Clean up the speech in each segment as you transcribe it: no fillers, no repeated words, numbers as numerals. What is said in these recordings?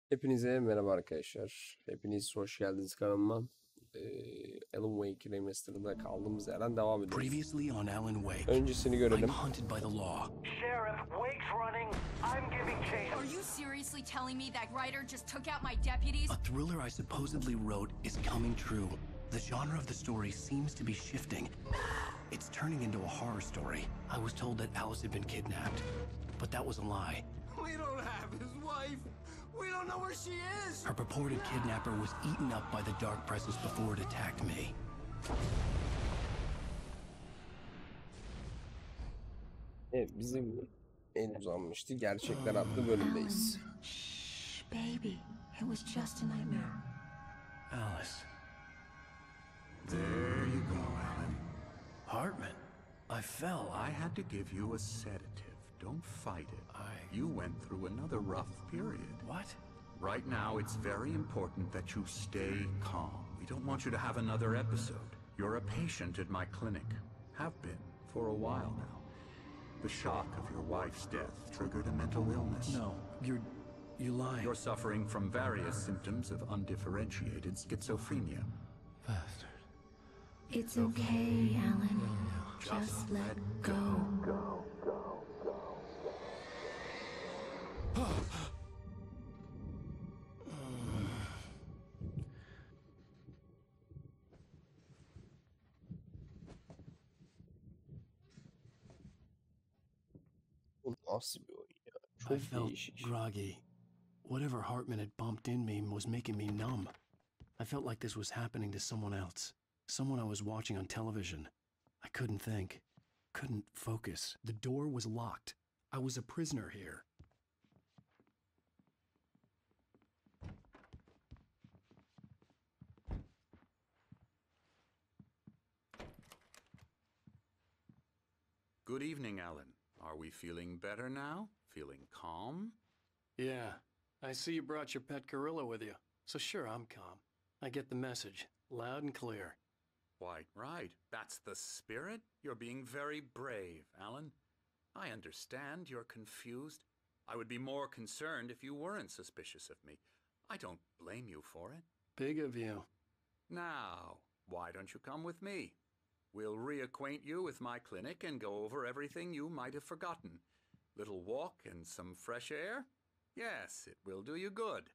Hepinize merhaba arkadaşlar. Hepiniz hoş geldiniz kanalıma. Alan Wake Remastered'da kaldığımız yerden devam ediyoruz. Previously on Alan Wake. Öncesini görelim. I'm hunted by the law. Sheriff, Wake's running. I'm giving chase. Are you seriously telling me that writer just took out my deputies? A thriller I supposedly wrote is coming true. The genre of the story seems to be shifting. It's turning into a horror story. I was told that Alice had been kidnapped, but that was a lie. We don't have his wife. We don't know where she is. Her purported kidnapper was eaten up by the dark presence before it attacked me. Evet, bizim en uzanmıştı. Gerçekler adlı bölümdeyiz. Shh, baby. It was just a nightmare. Alice. There you go, Alan. Hartman. I fell. I had to give you a sedative. Don't fight it. You went through another rough period. What? Right now, it's very important that you stay calm. We don't want you to have another episode. You're a patient at my clinic. Have been for a while now. The shock of your wife's death triggered a mental illness. No, you lying. You're suffering from various symptoms of undifferentiated schizophrenia. Bastard. It's okay, Alan. Just let go. Bu nasıl bir oyun ya? I Çok felt değişik. groggy. Whatever Hartman had bumped in me was making me numb. I felt like this was happening to someone else. Someone I was watching on television. I couldn't think. Couldn't focus. The door was locked. I was a prisoner here. Good evening, Alan. Are we feeling better now? Feeling calm? Yeah, I see you brought your pet gorilla with you. So sure, I'm calm. I get the message, loud and clear. Quite right. That's the spirit. You're being very brave, Alan. I understand you're confused. I would be more concerned if you weren't suspicious of me. I don't blame you for it. Big of you. Now, why don't you come with me? We'll reacquaint you with my clinic and go over everything you might have forgotten. Little walk and some fresh air? Yes, it will do you good.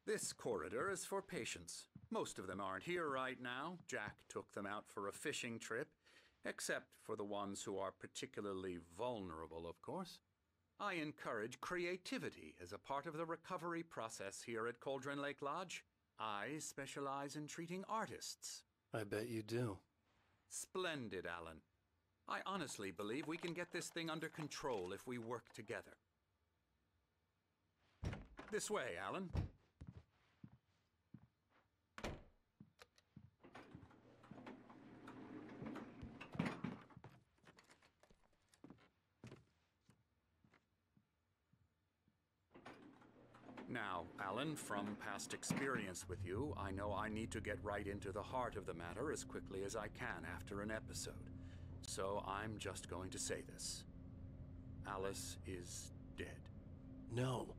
This corridor is for patients. Most of them aren't here right now. Jack took them out for a fishing trip, except for the ones who are particularly vulnerable, of course. I encourage creativity as a part of the recovery process here at Cauldron Lake Lodge. I specialize in treating artists. I bet you do. Splendid, Alan. I honestly believe we can get this thing under control if we work together. This way, Alan. Now, Alan, from past experience with you, I know I need to get right into the heart of the matter as quickly as I can after an episode. So I'm just going to say this. Alice is dead. No.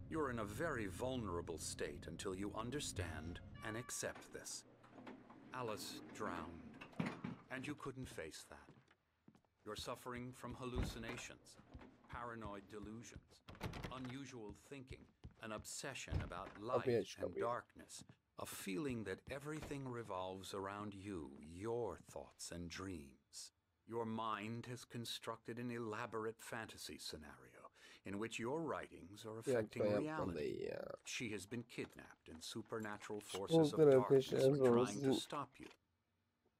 You're in a very vulnerable state until you understand and accept this. Alice drowned, and you couldn't face that. You're suffering from hallucinations, paranoid delusions, unusual thinking, an obsession about light and darkness, a feeling that everything revolves around you, your thoughts and dreams. Your mind has constructed an elaborate fantasy scenario in which your writings are affecting reality. She has been kidnapped and supernatural forces of darkness are trying to stop you.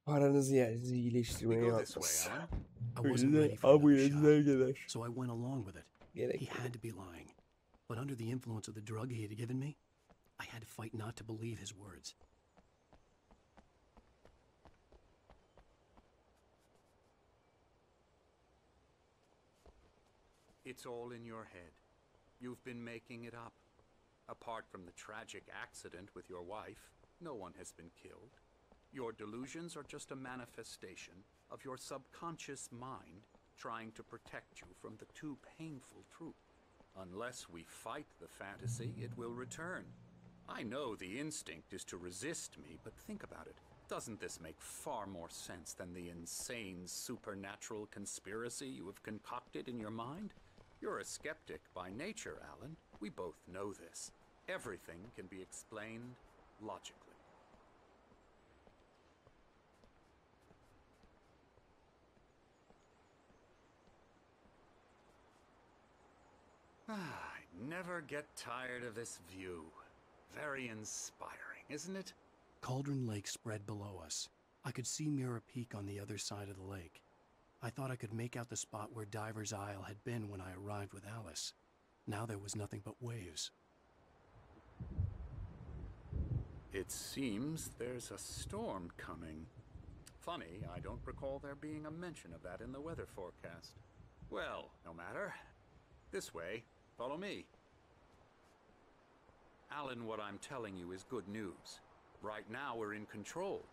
Paranızı yerinizi iyileştirmeye yapmasın. I wasn't ready for another shot, so I went along with it. He had to be lying. But under the influence of the drug he had given me, I had to fight not to believe his words. It's all in your head. You've been making it up. Apart from the tragic accident with your wife, no one has been killed. Your delusions are just a manifestation of your subconscious mind trying to protect you from the too painful truth. Unless we fight the fantasy, it will return. I know the instinct is to resist me, but think about it. Doesn't this make far more sense than the insane supernatural conspiracy you have concocted in your mind? You're a skeptic by nature, Alan. We both know this. Everything can be explained logically. I never get tired of this view. Very inspiring, isn't it? Cauldron Lake spread below us. I could see Mirror Peak on the other side of the lake. I thought I could make out the spot where Diver's Isle had been when I arrived with Alice. Now there was nothing but waves. It seems there's a storm coming. Funny, I don't recall there being a mention of that in the weather forecast. Well, no matter. This way. Follow me. Alan, what I'm telling you is good news. Right now we're in control.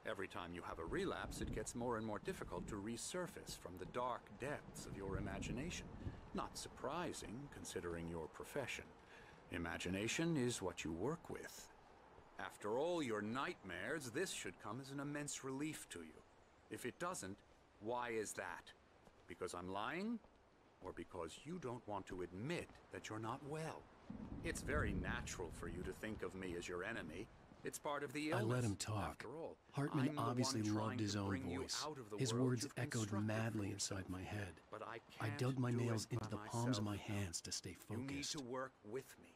Every time you have a relapse, it gets more and more difficult to resurface from the dark depths of your imagination. Not surprising, considering your profession. Imagination is what you work with. After all your nightmares, this should come as an immense relief to you. If it doesn't, why is that? Because I'm lying? Or because you don't want to admit that you're not well? It's very natural for you to think of me as your enemy. It's part of the illness. I let him talk. After all, Hartman I'm the obviously one loved trying his to own bring you voice. out of the His world words you've echoed constructed madly for inside yourself. my head. But I can't dug my do nails it into by the palms of my myself. hands to stay You need focused. to work with me.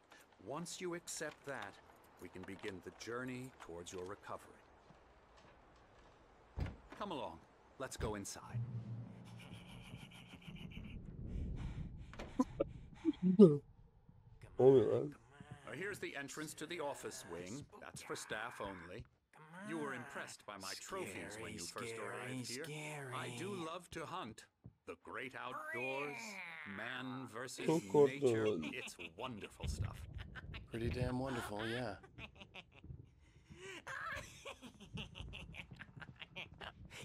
Once you accept that, we can begin the journey towards your recovery. Come along. Let's go inside. Ne oluyor lan? Here's the entrance to the office wing. That's for staff only. You were impressed by my trophies when you first arrived here. I do love to hunt. The great outdoors, man versus Çok nature. korktum. It's wonderful stuff. Pretty damn wonderful, yeah.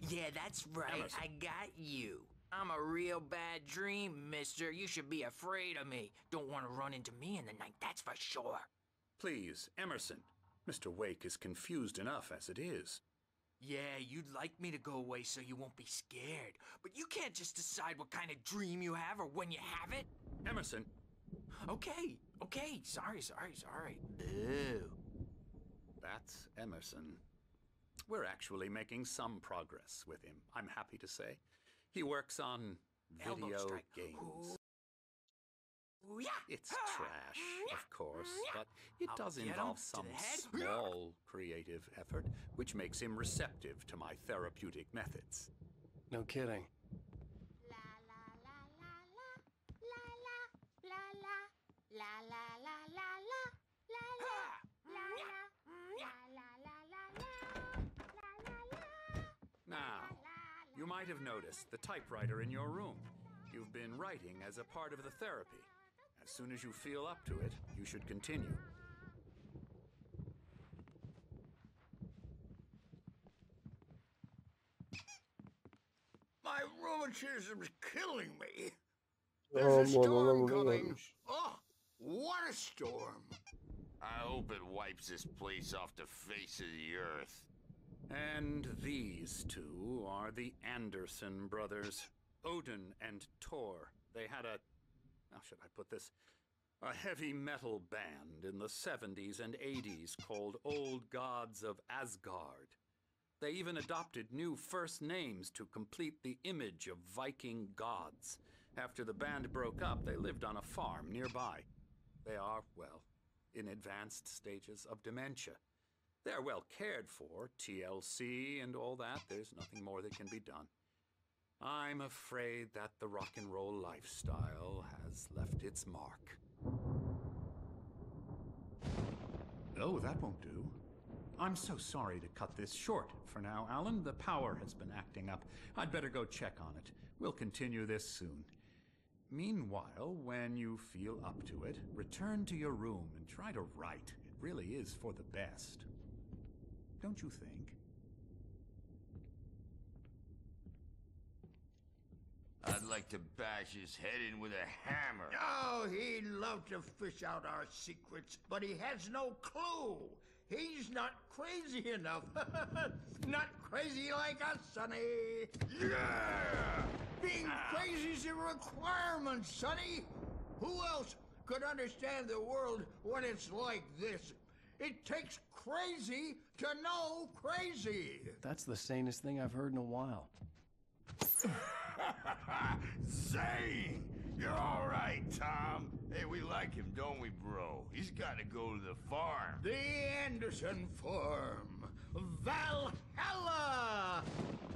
Yeah, that's right. Emerson. I got you. I'm a real bad dream, mister. You should be afraid of me. Don't want to run into me in the night, that's for sure. Please, Emerson. Mr. Wake is confused enough as it is. Yeah, you'd like me to go away so you won't be scared. But you can't just decide what kind of dream you have or when you have it. Emerson, Okay. Sorry. Ew. that's Emerson. We're actually making some progress with him, I'm happy to say. He works on Elbow video strike. games. Ooh, yeah. It's trash, of course, but it I'll does get him involve to some the head. small creative effort, which makes him receptive to my therapeutic methods. No kidding. Now, you might have noticed the typewriter in your room. You've been writing as a part of the therapy. As soon as you feel up to it, you should continue. My rheumatism's killing me. Aa, There's a bu storm adamlar burada coming. varmış. Oh, what a storm. I hope it wipes this place off the face of the earth. And these two are the Anderson brothers, Odin and Thor. They had a, how should I put this, a heavy metal band in the 70s and 80s called Old Gods of Asgard. They even adopted new first names to complete the image of Viking gods. After the band broke up, they lived on a farm nearby. They are, well, in advanced stages of dementia. They're well cared for, TLC and all that. There's nothing more that can be done. I'm afraid that the rock and roll lifestyle has left its mark. Oh, that won't do. I'm so sorry to cut this short for now, Alan. The power has been acting up. I'd better go check on it. We'll continue this soon. Meanwhile, when you feel up to it, return to your room and try to write. It really is for the best. Don't you think? I'd like to bash his head in with a hammer. Oh, he'd love to fish out our secrets, but he has no clue. He's not crazy enough. Not crazy like us, Sonny. Yeah! Being crazy's a requirement, Sonny. Who else could understand the world when it's like this? It takes crazy to know crazy. That's the sanest thing I've heard in a while. Zane! You're all right, Tom. Hey, we like him, don't we, bro? He's got to go to the farm. The Anderson Farm. Valhalla!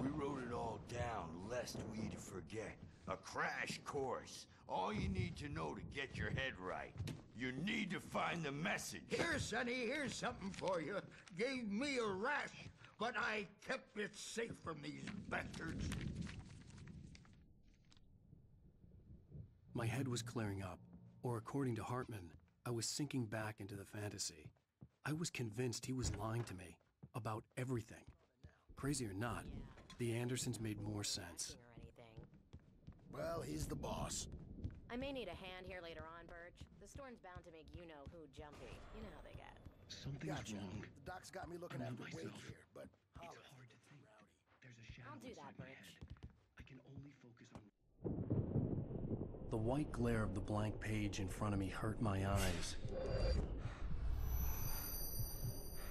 We wrote it all down, lest we forget. A crash course. All you need to know to get your head right. You need to find the message. Here, Sonny, here's something for you. Gave me a rash, but I kept it safe from these bastards. My head was clearing up, or according to Hartman, I was sinking back into the fantasy. I was convinced he was lying to me about everything. Crazy or not, the Andersons made more sense. Or anything. Well, he's the boss. I may need a hand here later on, Birch. The storm's bound to make you-know-who jumpy. You know how they get. Something's wrong. The doc's got me looking I'm at not the wake myself. here, but It's hard to think. There's a shadow I'll do that, inside my Birch. head. I can only focus on... The white glare of the blank page in front of me hurt my eyes.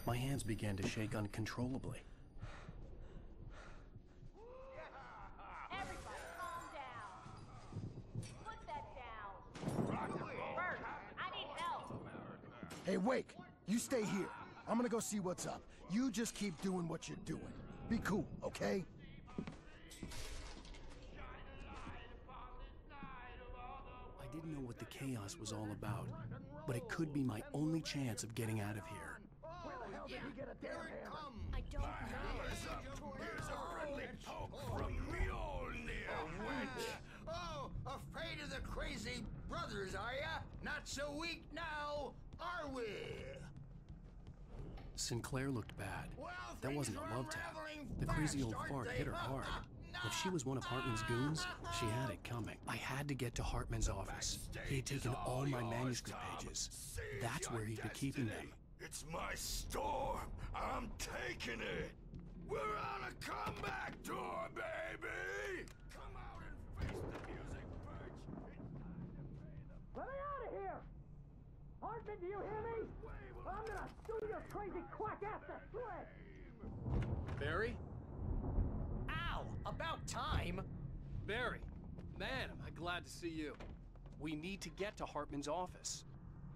My hands began to shake uncontrollably. Everybody, calm down. Put that down. Birch, I need help. hey, Wake, you stay here. I'm gonna go see what's up. You just keep doing what you're doing. Be cool, okay? I didn't know what the chaos was all about, but it could be my only chance of getting out of here. Where the hell did he get a damn hammer? I don't know. Here's a friendly poke from Mjolnir, wench. Oh, afraid of the crazy brothers, are ya? Not so weak now, are we? Sinclair looked bad. Well, That things wasn't are a love tap. unraveling The crazy fast, old aren't fart they? hit her hard. If she was one of Hartman's goons, she had it coming. I had to get to Hartman's office. He had taken all my manuscript pages. That's where he'd be keeping them. It's my storm. I'm taking it. We're on a comeback tour, baby. Come out and face the music, Birch. Let me out of here! Hartman, do you hear me? I'm gonna sue your crazy quack ass to shreds! Barry? Ow! About time! Barry! Man, am I glad to see you. We need to get to Hartman's office.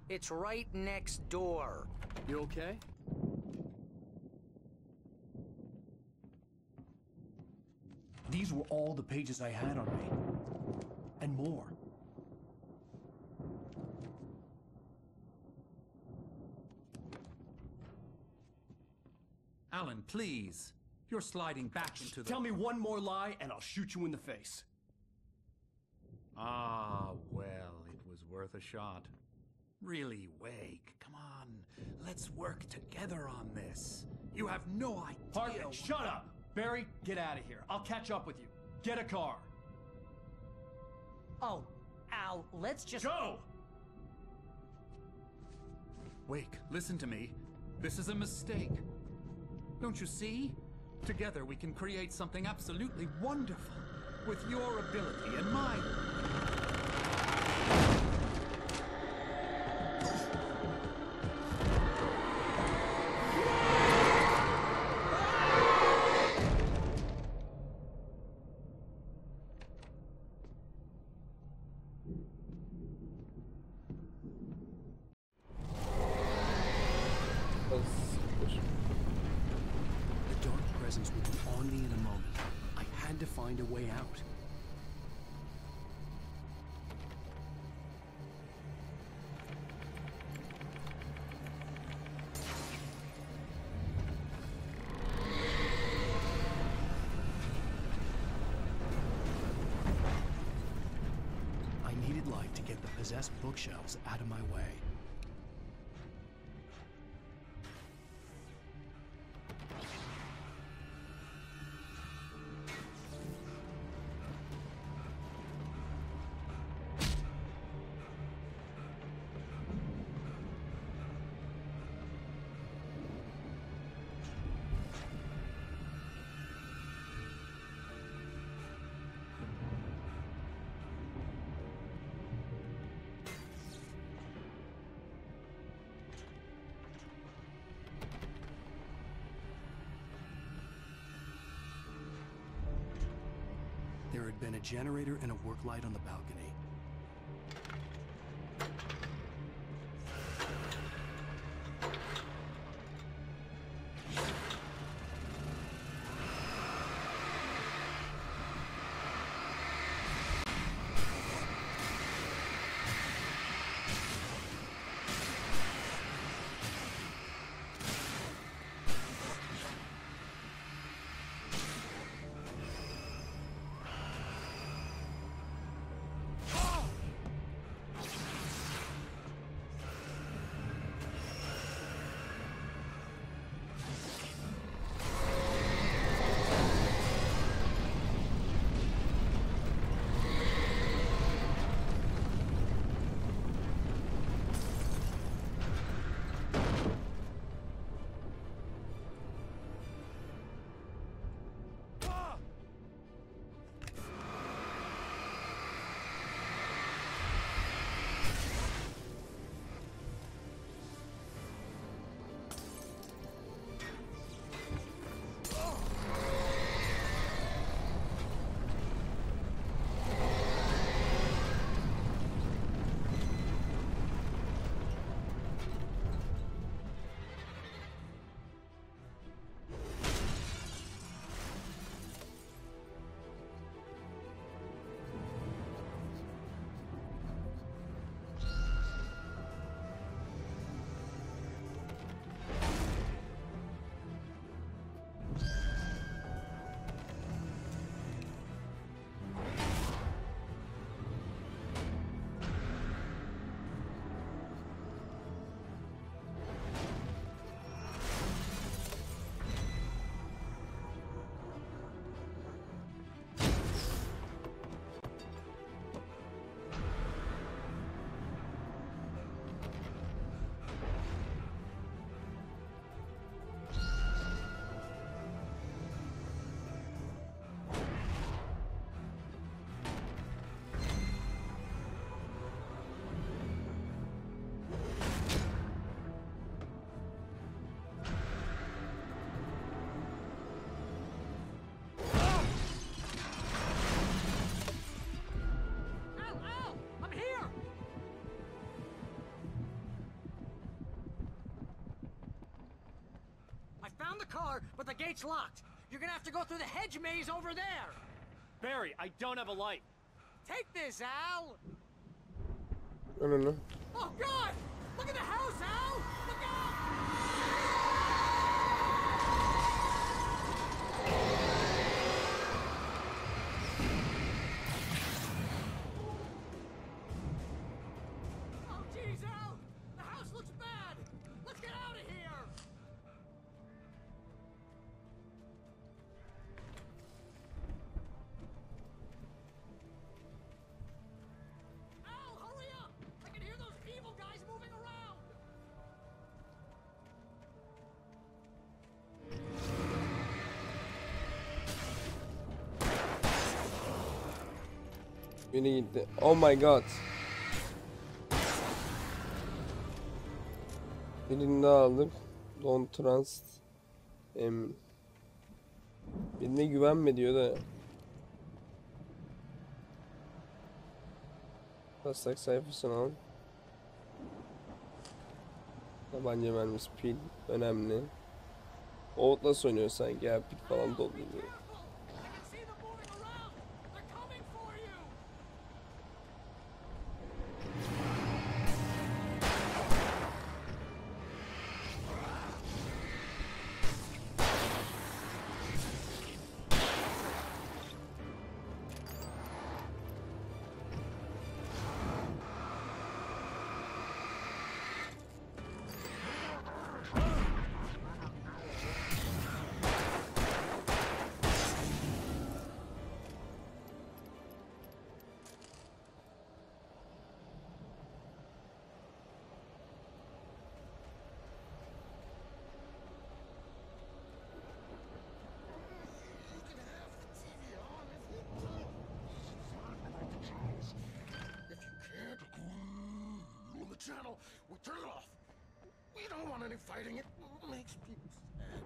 It's right next door. You okay? These were all the pages I had on me. And more. Alan, please. You're sliding back into the... Tell me one more lie and I'll shoot you in the face. Ah, well, it was worth a shot. Really, Wake, come on. Let's work together on this. You have no idea... Hartman, shut up! Barry, get out of here. I'll catch up with you. Get a car. Oh, Al, let's just... Go! Wake, listen to me. This is a mistake. Don't you see? Together we can create something absolutely wonderful. With your ability and mine. The dark presence would be on me in a moment. I had to find a way out. I needed light to get the possessed bookshelves out of my way. There had been a generator and a work light on the balcony. Found the car, but the gate's locked. You're gonna have to go through the hedge maze over there. Barry, I don't have a light. Take this, Al. No. Oh, God! Look at the house, Al! Look out! Oh, jeez, Al! The house looks bad! Let's get out of here! Al, hurry up! I can hear those evil guys moving around! Beni gitti. Oh my god. Birini daha aldık. Don't trust. Birine güvenme diyor da. Taslak sayfasını al. Tabanca mermisi, pil önemli. Outlast oynuyor sanki ya, pil falan dolduruyor. Channel, we turn it off. We don't want any fighting. It makes people sad.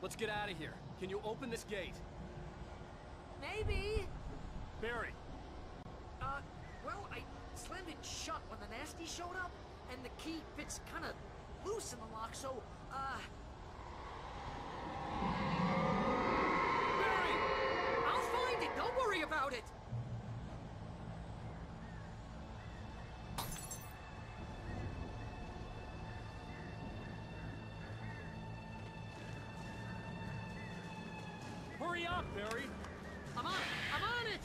Let's get out of here. Can you open this gate? Maybe. Barry. Well, I slammed it shut when the nasty showed up, and the key fits kind of loose in the lock, so, Barry! I'll find it, don't worry about it! Hurry up, Barry! I'm on it!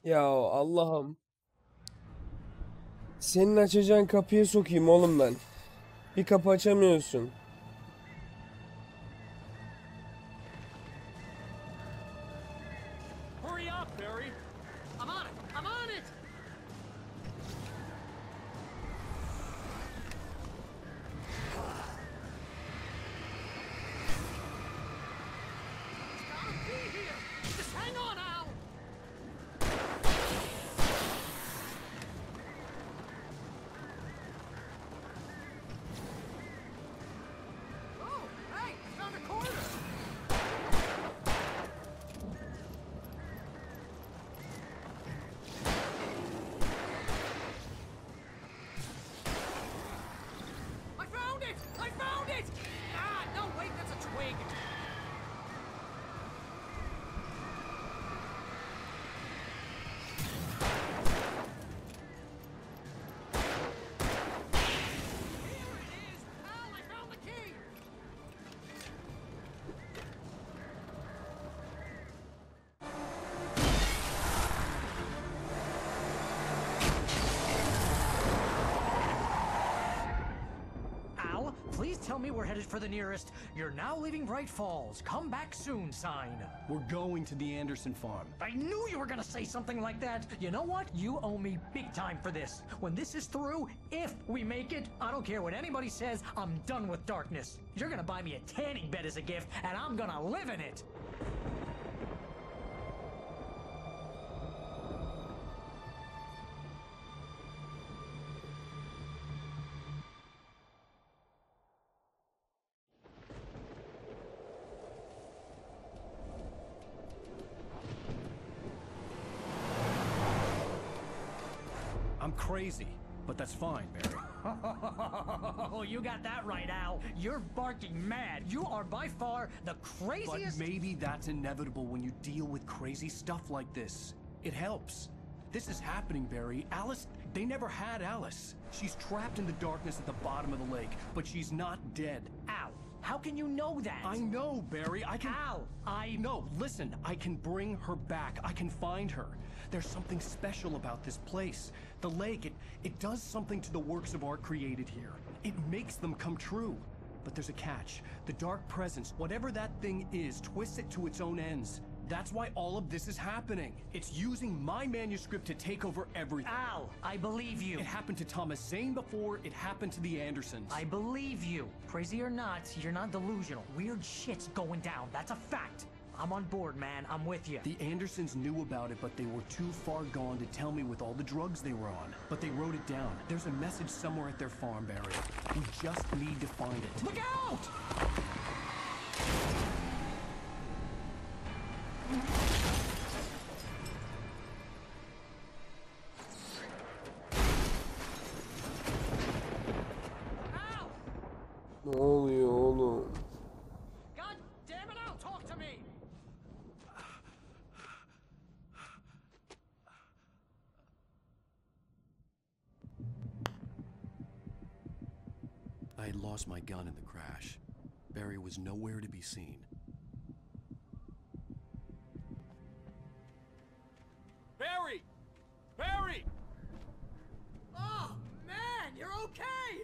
Ya Allah'ım. Senin açacağın kapıya sokayım oğlum ben. Bir kapı açamıyorsun. Hurry up, Barry! I'm on it! I'm on it! It's gotta be here! Just hang on, Al! Oh, hey! I found a corner! I found it! I found it! Ah, no, wait, that's a twig. Here it is! Al, I found the key! Al, please tell me we're headed for the nearest "You're now leaving Bright Falls. Come back soon" sign. We're going to the Anderson farm. I knew you were gonna say something like that. You know what? You owe me big time for this. When this is through, if we make it, I don't care what anybody says, I'm done with darkness. You're gonna buy me a tanning bed as a gift, and I'm gonna live in it. I'm crazy, but that's fine, Barry. Oh, you got that right, Al. You're barking mad. You are by far the But craziest. maybe that's inevitable when you deal with crazy stuff like this. It helps. This is happening, Barry. Alice, they never had Alice. She's trapped in the darkness at the bottom of the lake, but she's not dead. Al, how can you know that? I know, Barry. I can... Al, No, listen. I can bring her back. I can find her. There's something special about this place. The lake, it does something to the works of art created here. It makes them come true. But there's a catch. The dark presence, whatever that thing is, twists it to its own ends. That's why all of this is happening. It's using my manuscript to take over everything. Al, I believe you. It happened to Thomas Zane before, it happened to the Andersons. I believe you. Crazy or not, you're not delusional. Weird shit's going down. That's a fact. I'm on board, man. I'm with you. The Andersons knew about it, but they were too far gone to tell me with all the drugs they were on. But they wrote it down. There's a message somewhere at their farm, Barry. We just need to find it. Look out! I had lost my gun in the crash. Barry was nowhere to be seen. Barry! Barry! Oh, man, you're okay!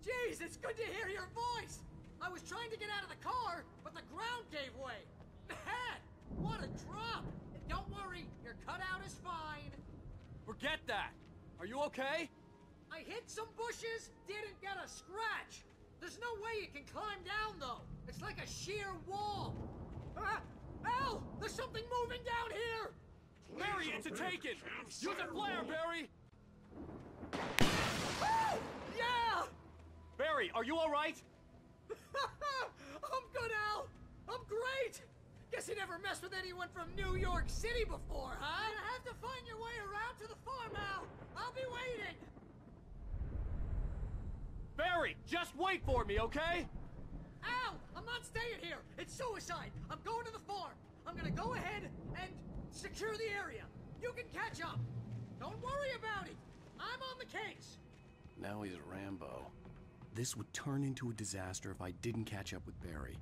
Jeez, it's good to hear your voice! I was trying to get out of the car, but the ground gave way. Man, what a drop! Don't worry, your cutout is fine. Forget that! Are you okay? I hit some bushes, didn't get a scratch. There's no way you can climb down, though. It's like a sheer wall. Ah! Al! There's something moving down here! Barry, it's a taken! Use a flare, Barry! Oh! Yeah! Barry, are you alright? I'm good, Al! I'm great! Guess you never messed with anyone from New York City before, huh? You have to find your way around to the farm, Al! I'll be waiting! Barry, just wait for me, okay? Al! I'm not staying here! It's suicide! I'm going to the farm! I'm gonna go ahead and secure the area. You can catch up. Don't worry about it. I'm on the case. Now he's Rambo. This would turn into a disaster if I didn't catch up with Barry.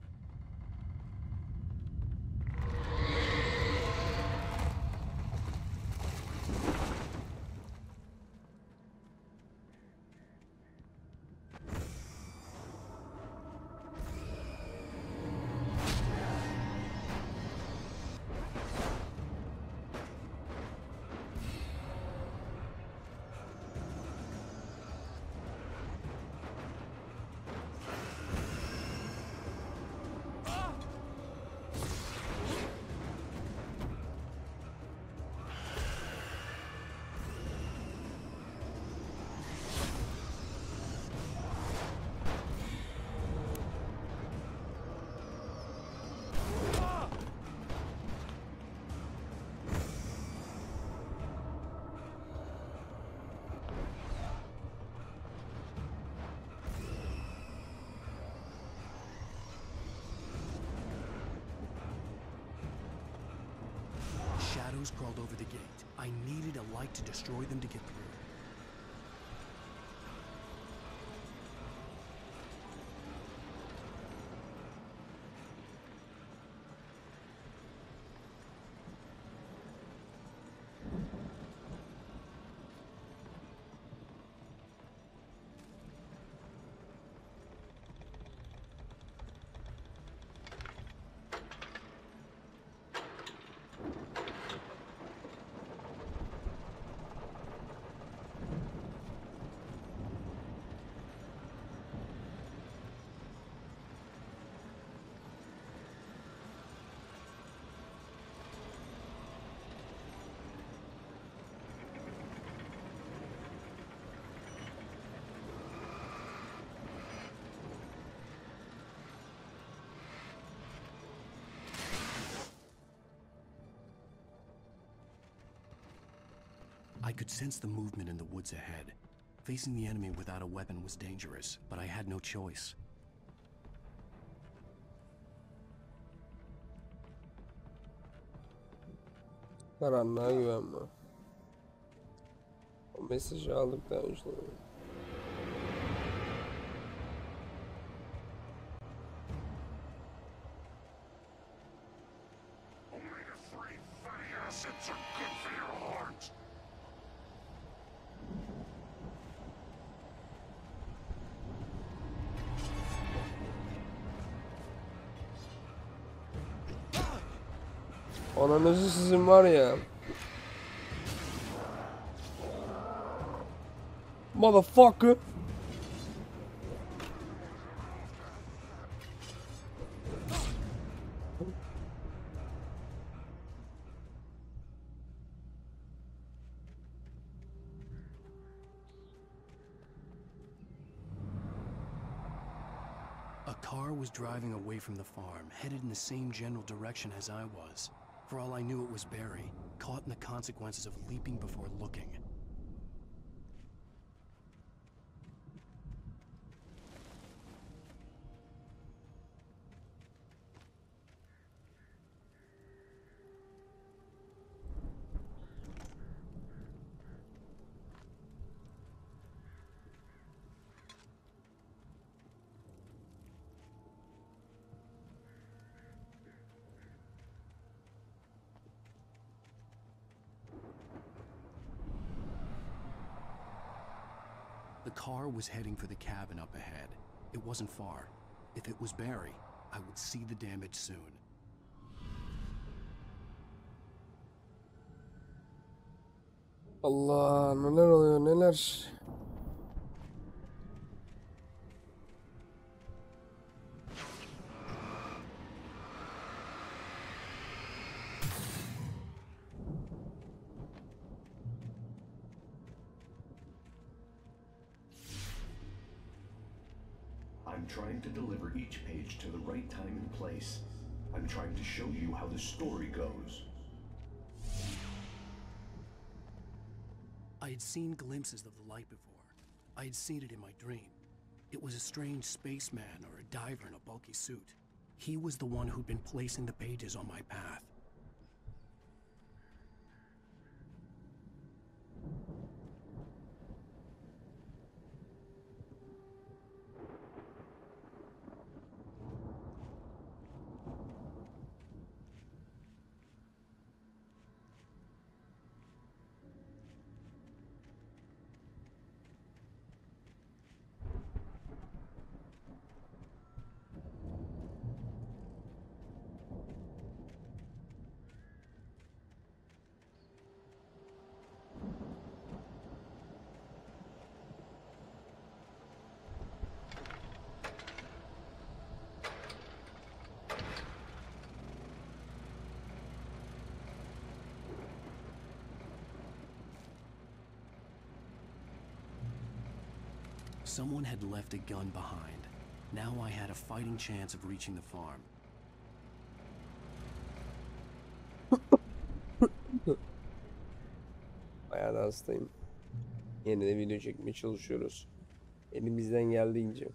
Shadows crawled over the gate. I needed a light to destroy them to get through. I could sense the movement in the woods ahead. Facing the enemy without a weapon was dangerous, but I had no choice. Karanlığa güvenme. O mesajı aldıktan sonra. Ananızı sizin var ya. Motherfucker. A car was driving away from the farm, headed in the same general direction as I was. For all I knew, it was Barry, caught in the consequences of leaping before looking. The car was heading for the cabin up ahead. It wasn't far. If it was Barry, I would see the damage soon. Allah, neler oluyor neler. I'm trying to deliver each page to the right time and place. I'm trying to show you how the story goes. I had seen glimpses of the light before. I had seen it in my dream. It was a strange spaceman or a diver in a bulky suit. He was the one who'd been placing the pages on my path. Someone had left a gun behind. Now I had a fighting chance of reaching the farm. Bayağı da hastayım. Yeni de video çekmeye çalışıyoruz. Elimizden geldiğince.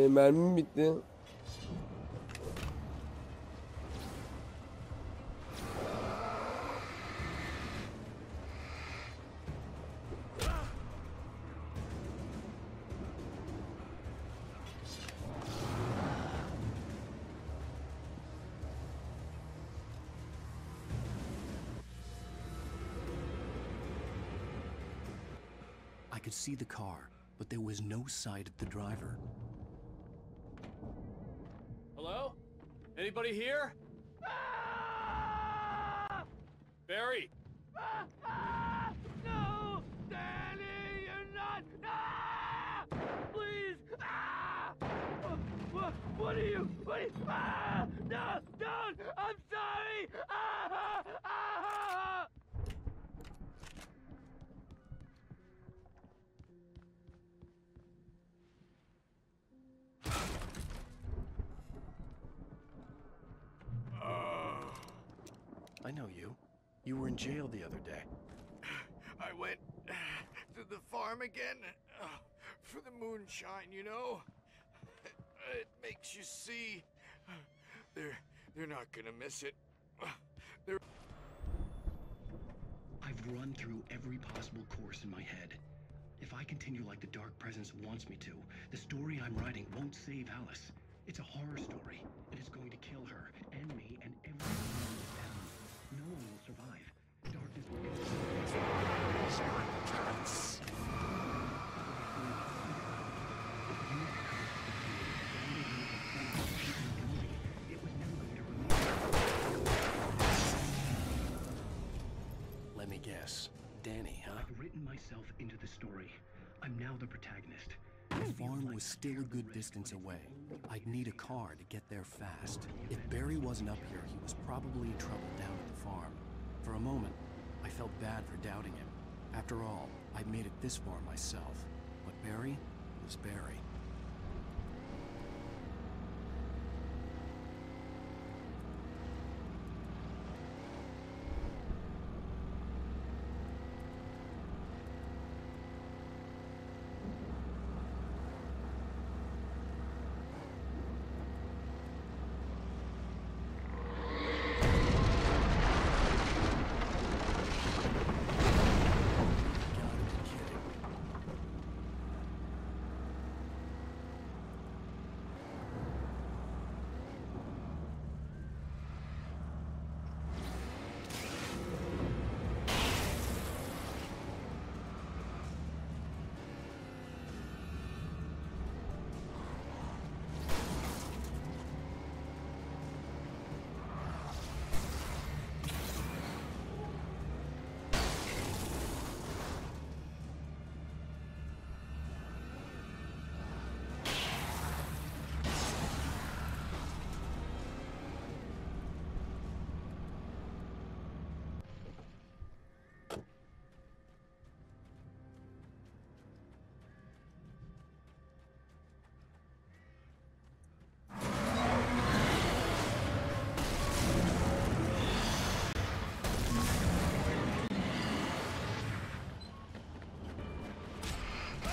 Mermim bitti. I could see the car, but there was no sight of the driver. Hello? Anybody here? Barry! No! Danny, you're not! Please! What are you? No! Don't! I'm sorry! know you. You were in jail the other day. I went to the farm again for the moonshine, you know? It makes you see. They're not gonna miss it. I've run through every possible course in my head. If I continue like the Dark Presence wants me to, the story I'm writing won't save Alice. It's a horror story, and it's going to kill her, and me, and everyone in this town. No one will survive. Darkness will Let me guess. Danny, huh? I've written myself into the story. I'm now the protagonist. The farm was still a good distance away. I'd need a car to get there fast. If Barry wasn't up here, he was probably in trouble down at the farm. For a moment, I felt bad for doubting him. After all, I'd made it this far myself. But Barry was Barry.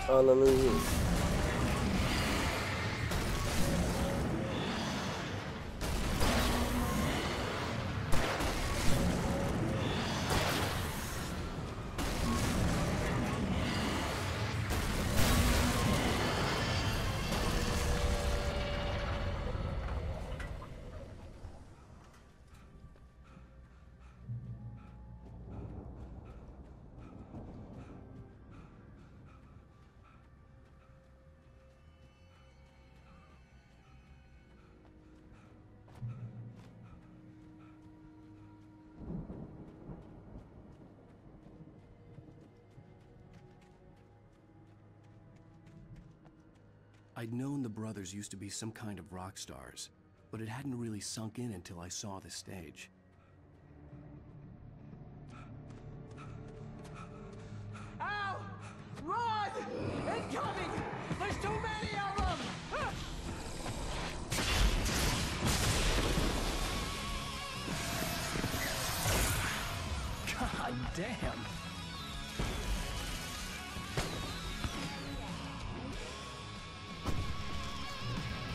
Ananı. I'd known the brothers used to be some kind of rock stars, but it hadn't really sunk in until I saw the stage. Ow! Run! Incoming! There's too many of them! God damn!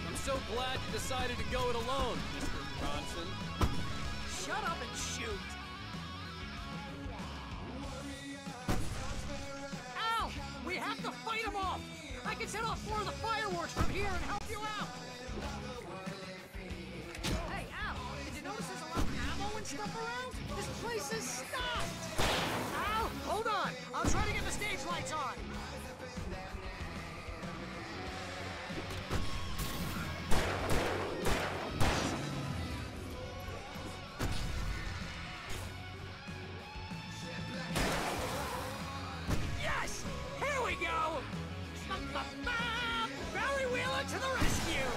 I'm so glad you decided to go it alone, Mr. Bronson. Shut up and shoot! Ow! We have to fight them off! I can set off 4 of the fireworks from here and help you out! Hey, Al! Did you notice there's a lot of ammo and stuff around? This place is stocked! Al! Hold on! I'll try to get the stage lights on! Yes! Here we go! Barry Wheeler to the rescue!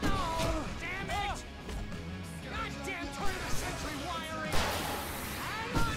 Oh, damn it! Goddamn turn-of-the-century wiring! Hang on,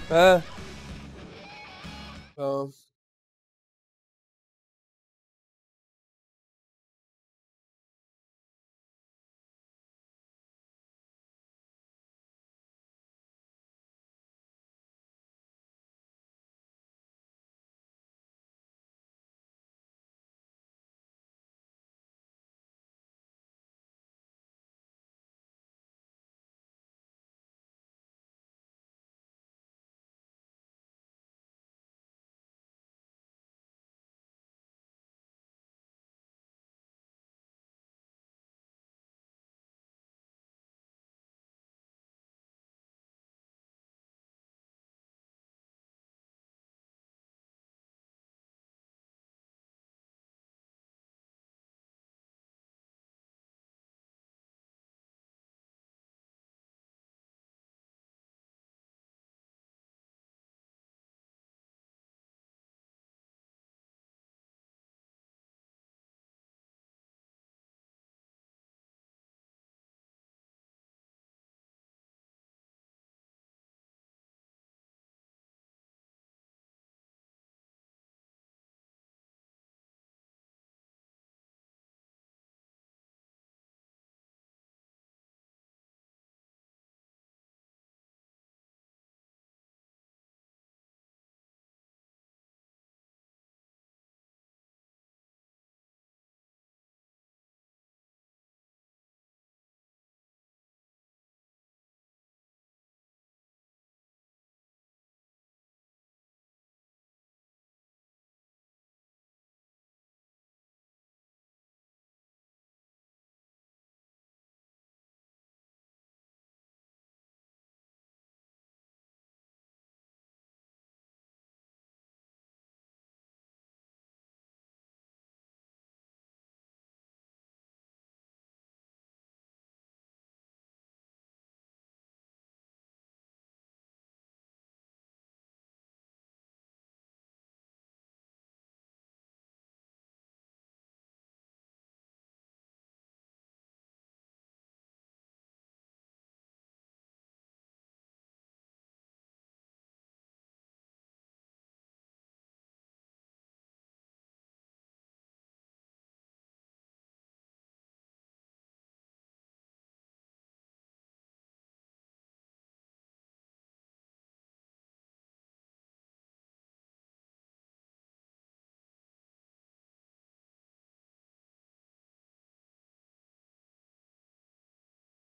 He. Tamam.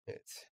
Evet.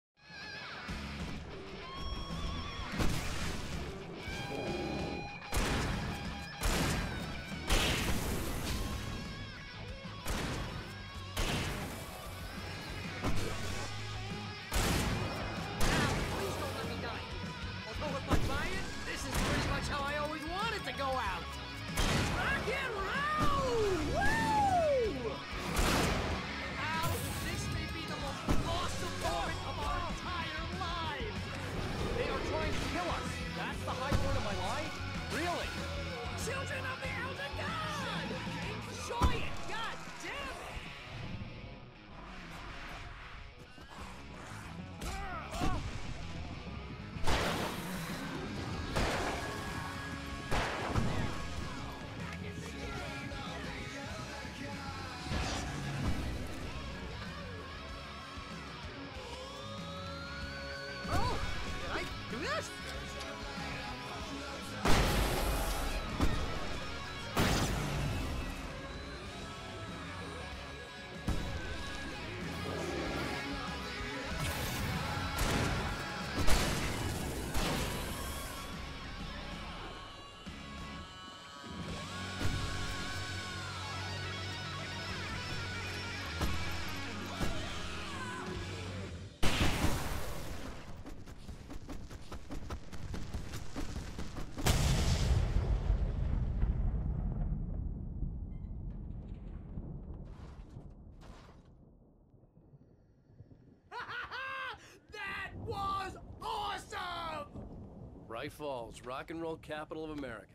Bright Falls, rock and roll capital of America.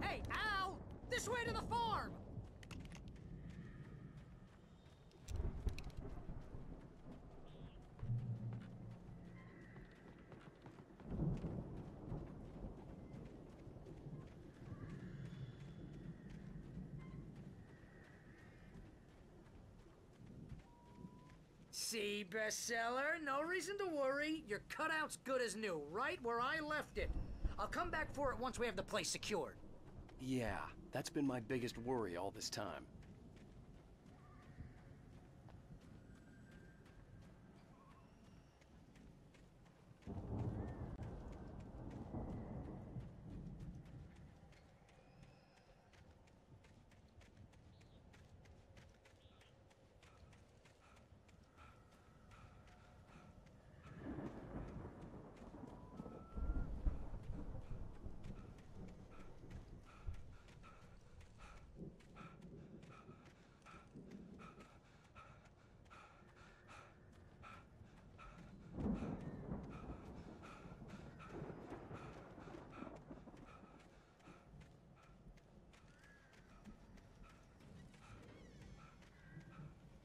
Hey, Al! This way to the farm! see, bestseller. No reason to worry. Your cutout's good as new, right where I left it. I'll come back for it once we have the place secured. Yeah, that's been my biggest worry all this time.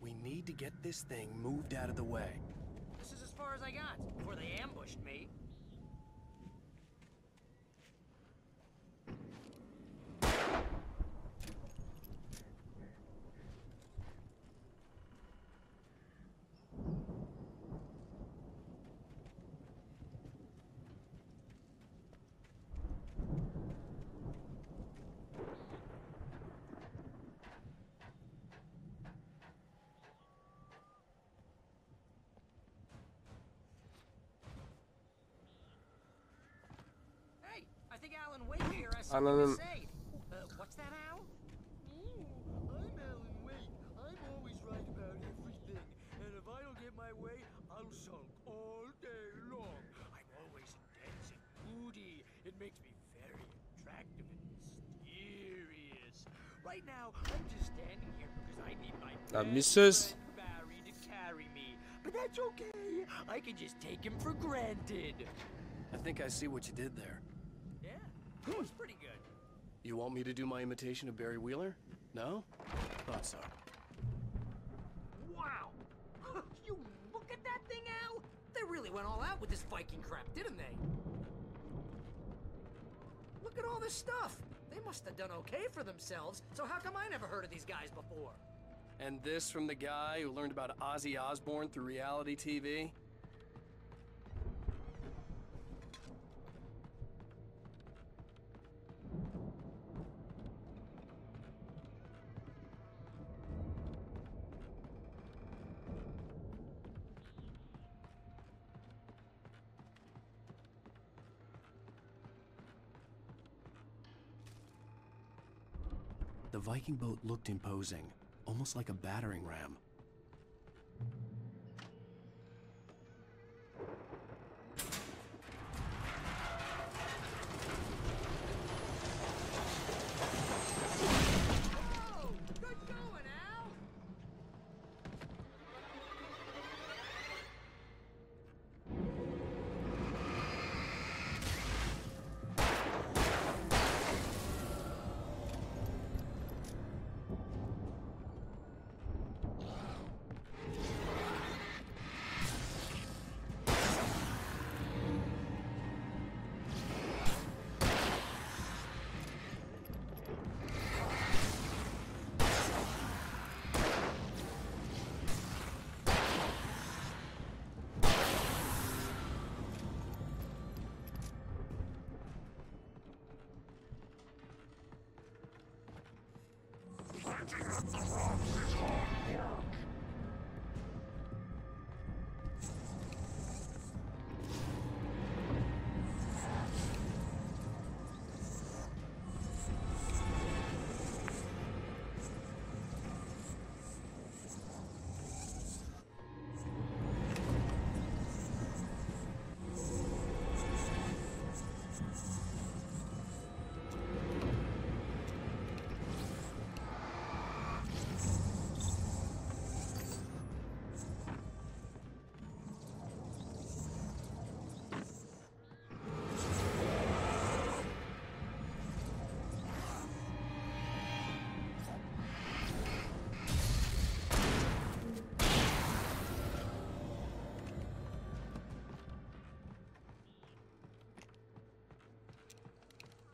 We need to get this thing moved out of the way. This is as far as I got before they ambushed me. I think Alan Wake here has something to say. What's that, Al? I'm Alan Wake. I'm always right about everything. And if I don't get my way, I'll sulk all day long. I'm always intense and moody. It makes me very attractive and mysterious. Right now, I'm just standing here because I need my Mrs. friend Barry to carry me. But that's okay. I can just take him for granted. I think I see what you did there. That was pretty good. You want me to do my imitation of Barry Wheeler? No? Thought so. Wow! You look at that thing, Al! They really went all out with this Viking crap, didn't they? Look at all this stuff. They must have done okay for themselves, so how come I never heard of these guys before? And this from the guy who learned about Ozzy Osbourne through reality TV? The Viking boat looked imposing, almost like a battering ram. Whoa! Good going, Al!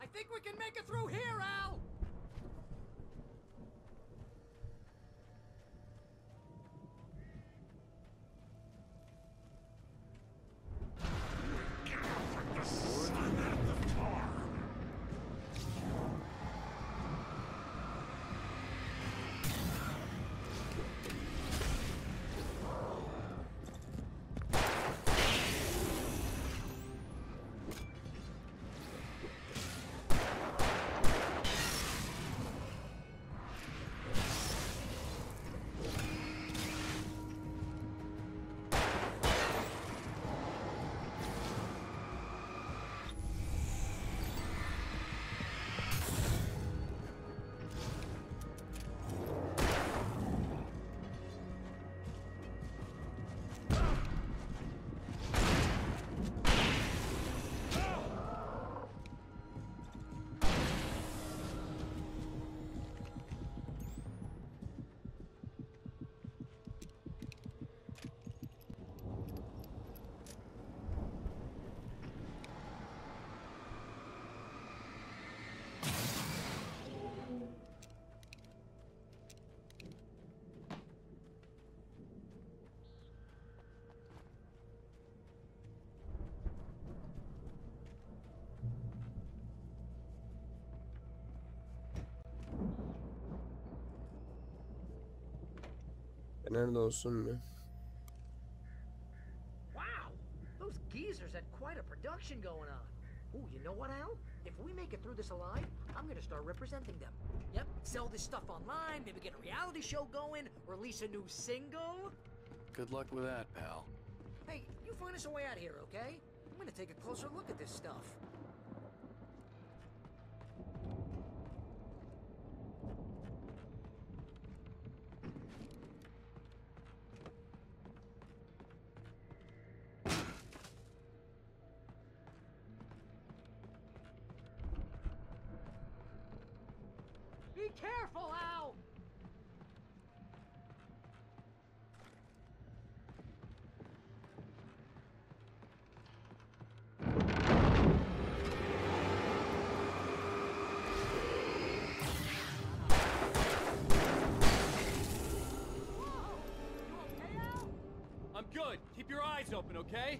I think we can make it through here, Al! Nerede olsun mu? Wow, those geezers had quite a production going on. Ooh, you know what, Al? If we make it through this alive, I'm gonna start representing them. Yep, sell this stuff online, maybe get a reality show going, release a new single. Good luck with that, pal. Hey, you find us a way out of here, okay? I'm gonna take a closer look at this stuff. Be careful, Al! I'm good. Keep your eyes open, okay?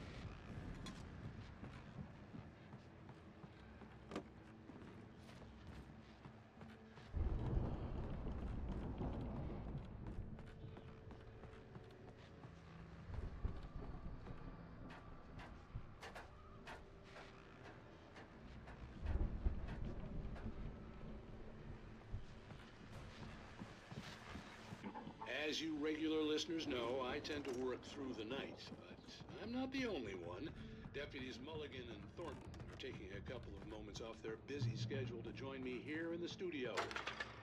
As you regular listeners know, I tend to work through the night, but I'm not the only one. Deputies Mulligan and Thornton are taking a couple of moments off their busy schedule to join me here in the studio.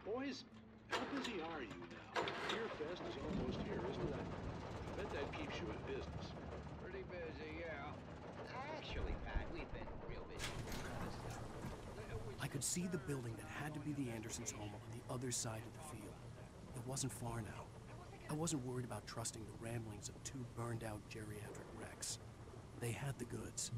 Boys, how busy are you now? Beer Fest is almost here, isn't it? I bet that keeps you in business. Pretty busy, yeah. Actually, Pat, we've been real busy. I could see the building that had to be the Andersons' home on the other side of the field. It wasn't far now. I wasn't worried about trusting the ramblings of two burned-out geriatric wrecks. They had the goods.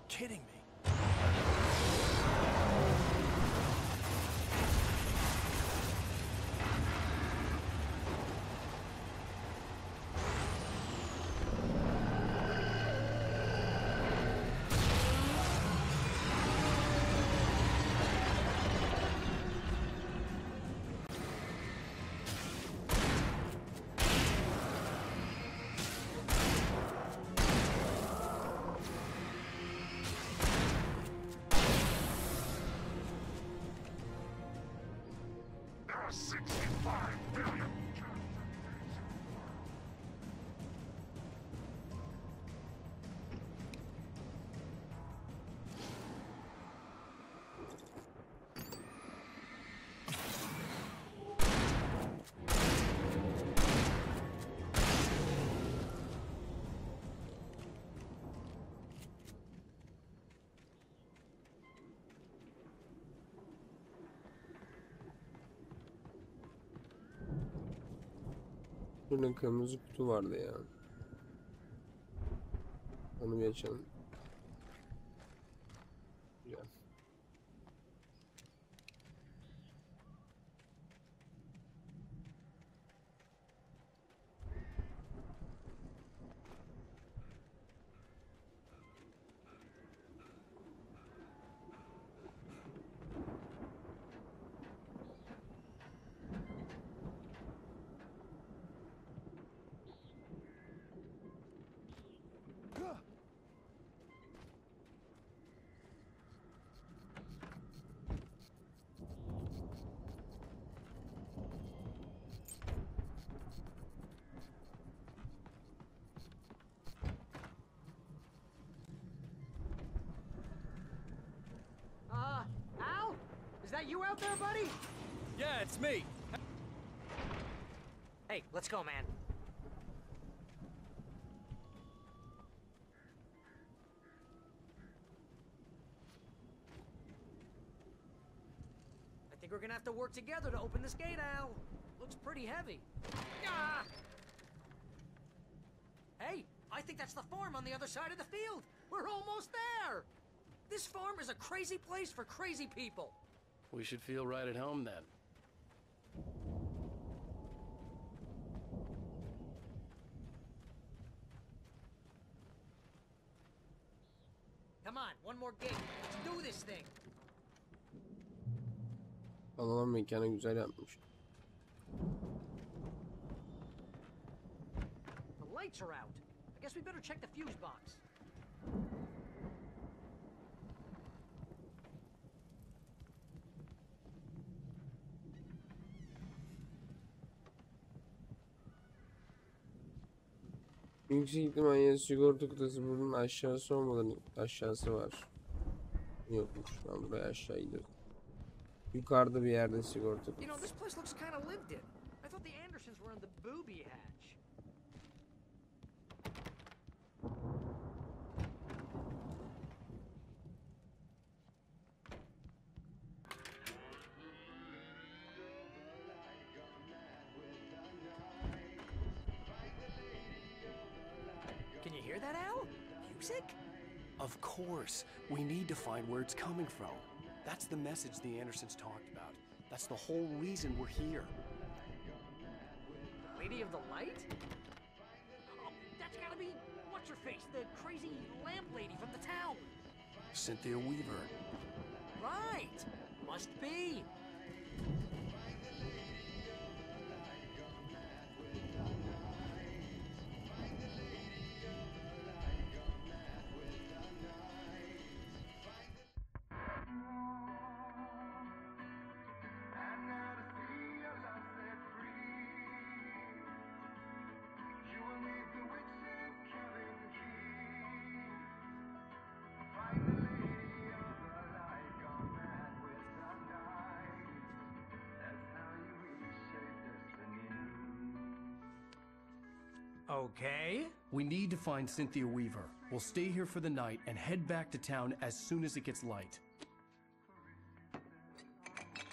Kidding me. Şurada kırmızı kutu vardı ya. Onu bir açalım. Güzel. Al? Is that you out there, buddy? Yeah, it's me. Hey, let's go, man. I think we're gonna have to work together to open this gate, Al. Looks pretty heavy. Ah! Hey, I think that's the farm on the other side of the field. We're almost there. This farm is a crazy place for crazy people. We should feel right at home then. Come on, one more gate. Let's do this thing. Adam mekanı güzel yapmış. The lights are out. I guess we better check the fuse box. Yüksek ihtimalle sigorta kutusu bunun aşağısı olmadan aşağısı var. Yokmuş. Ben buraya aşağı gidiyorum. Yukarıda bir yerde sigorta You know, kutusu. this place looks kind of lived in. I thought the Andersons were in the booby hatch. Can you hear that, Al? Music? Of course. We need to find where it's coming from. That's the message the Andersons talked about. That's the whole reason we're here. Lady of the Light? Oh, that's gotta be what's-her-face, the crazy lamp lady from the town. Cynthia Weaver. Right. Must be. Okay. We need to find Cynthia Weaver. We'll stay here for the night and head back to town as soon as it gets light.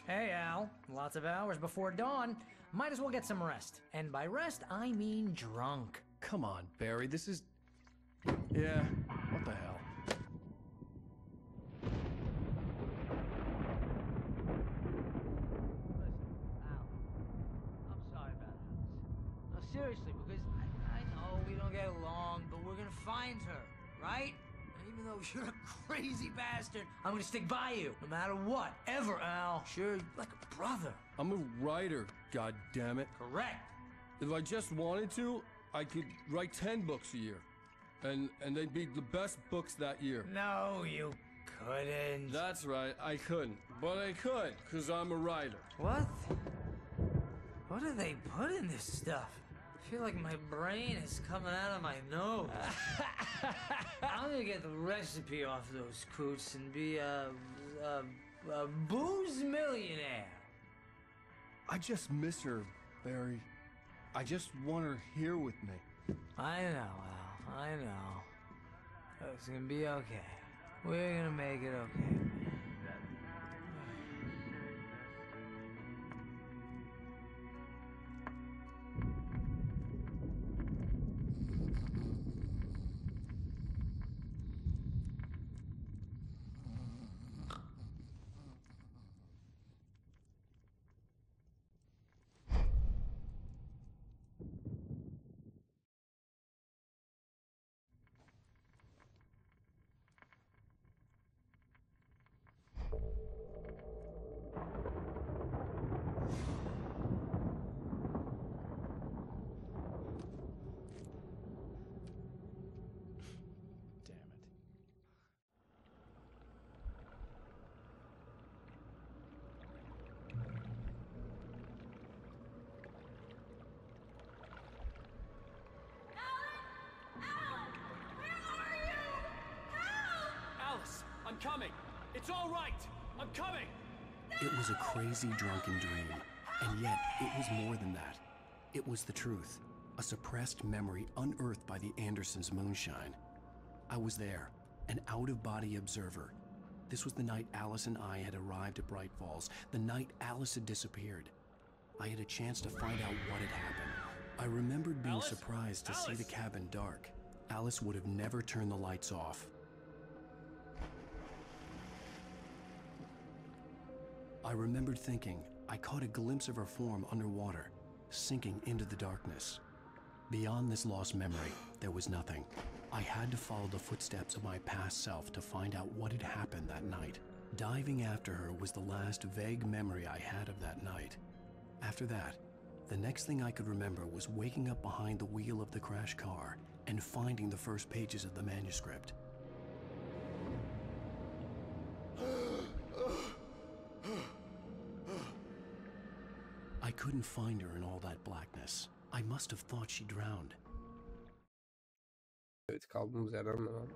Hey, Al. Lots of hours before dawn. Might as well get some rest. And by rest, I mean drunk. Come on, Barry, this is... Yeah, what the hell? I'm sorry about Alice. No, seriously, because I know we don't get along, but we're gonna find her, right? And even though you're a crazy bastard, I'm gonna stick by you, no matter what, ever, Al. Sure, like a brother. I'm a writer, goddammit. Correct. If I just wanted to, I could write 10 books a year. And they'd be the best books that year. No, you couldn't. That's right, I couldn't. But I could, because I'm a writer. What? What do they put in this stuff? I feel like my brain is coming out of my nose. I'm gonna get the recipe off those coots and be a booze millionaire. I just miss her, Barry. I just want her here with me. I know, Al. I know. It's gonna be okay. We're gonna make it okay. I'm coming. It's all right. I'm coming. It was a crazy drunken dream, and yet it was more than that. It was the truth, a suppressed memory unearthed by the Andersons' moonshine. I was there, an out-of-body observer. This was the night Alice and I had arrived at Bright Falls, the night Alice had disappeared. I had a chance to find out what had happened. I remembered being surprised to see the cabin dark. Alice would have never turned the lights off. I remembered thinking I caught a glimpse of her form underwater, sinking into the darkness. Beyond this lost memory, there was nothing. I had to follow the footsteps of my past self to find out what had happened that night. Diving after her was the last vague memory I had of that night. After that, the next thing I could remember was waking up behind the wheel of the crash car and finding the first pages of the manuscript. I couldn't find her in all that blackness. I must have thought she drowned. Evet, kaldığımız yerden devam.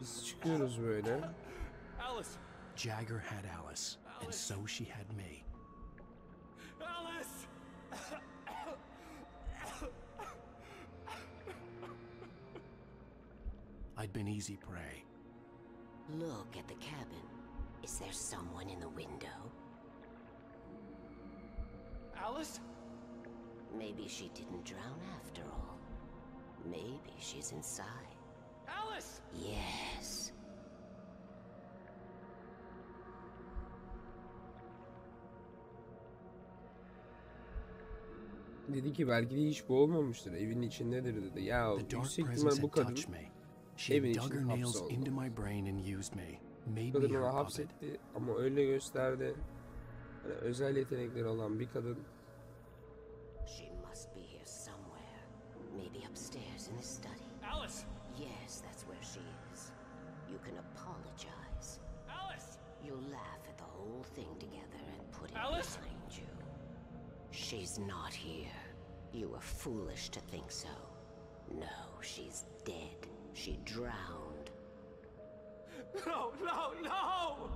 Biz çıkıyoruz böyle. Alice. Jagger had Alice, and so she had me. Alice! I'd been easy prey. Look at the cabin. Is there someone in the window? Alice? Maybe she didn't drown after all. Maybe she's inside. Alice! Yes. Dedi ki belki de hiç bu olmamıştır. Evin içindedir dedi. Ya yüksek ihtimal bu kadın evin içinde hapsoldu. Kadın onu hapsetti ama öyle gösterdi. Hani özel yetenekleri olan bir kadın. She must be here somewhere. Maybe upstairs in the study. Alice! Yes, that's where she is. You can apologize. Alice! You'll laugh at the whole thing together and put it Alice! behind you. She's not here. You were foolish to think so. No, she's dead. She drowned. No, no, no!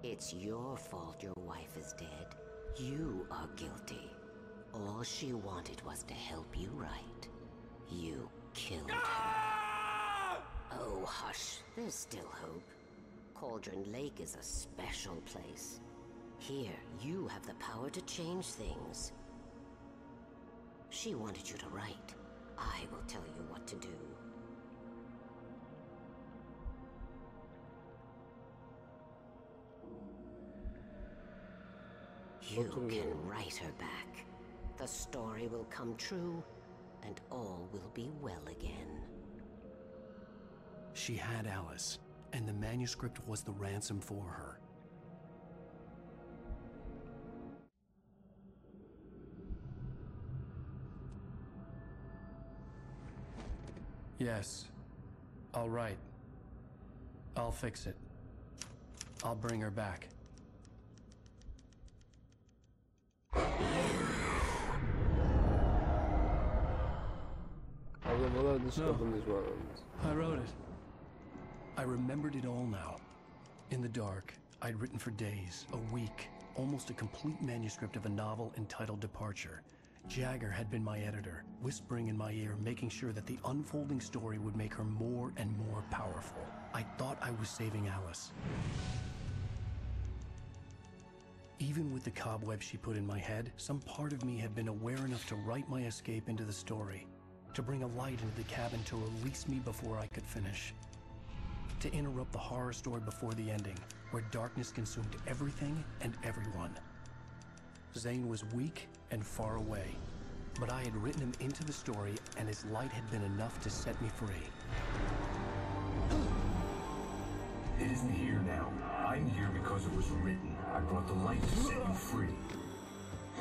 It's your fault your wife is dead. You are guilty. All she wanted was to help you right. You killed her. Oh, hush. There's still hope. Cauldron Lake is a special place. Here, you have the power to change things. She wanted you to write. I will tell you what to do. You can write her back. The story will come true, and all will be well again. She had Alice, and the manuscript was the ransom for her. Yes, I'll write. I'll fix it. I'll bring her back. I wrote it. I remembered it all now. In the dark, I'd written for days, a week, almost a complete manuscript of a novel entitled Departure. Jagger had been my editor, whispering in my ear, making sure that the unfolding story would make her more and more powerful. I thought I was saving Alice. Even with the cobwebs she put in my head, some part of me had been aware enough to write my escape into the story, to bring a light into the cabin to release me before I could finish, to interrupt the horror story before the ending, where darkness consumed everything and everyone. Zane was weak and far away, but I had written him into the story, and his light had been enough to set me free. It isn't here now. I'm here because it was written. I brought the light to set you free.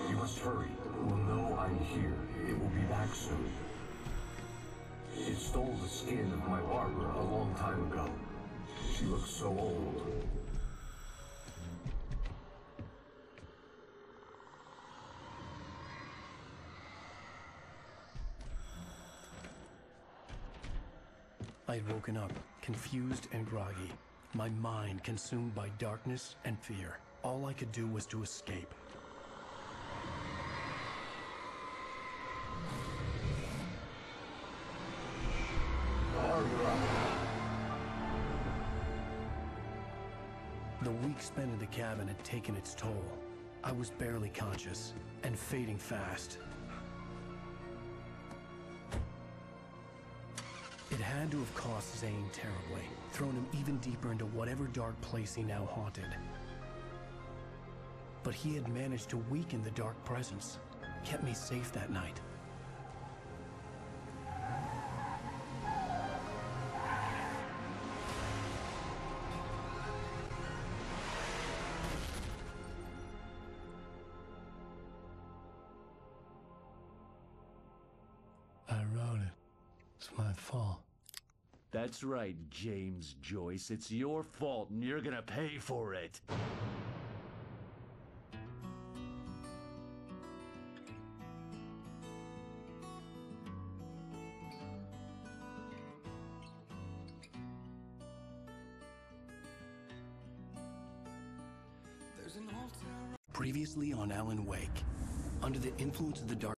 You must hurry. It will know I'm here. It will be back soon. It stole the skin of my barber a long time ago. She looks so old. I had woken up, confused and groggy, my mind consumed by darkness and fear. All I could do was to escape. The week spent in the cabin had taken its toll. I was barely conscious and fading fast. It had to have cost Zane terribly, thrown him even deeper into whatever dark place he now haunted. But he had managed to weaken the dark presence, kept me safe that night. I wrote it. It's my fault. That's right, James Joyce. It's your fault, and you're gonna pay for it. Previously on Alan Wake, under the influence of the dark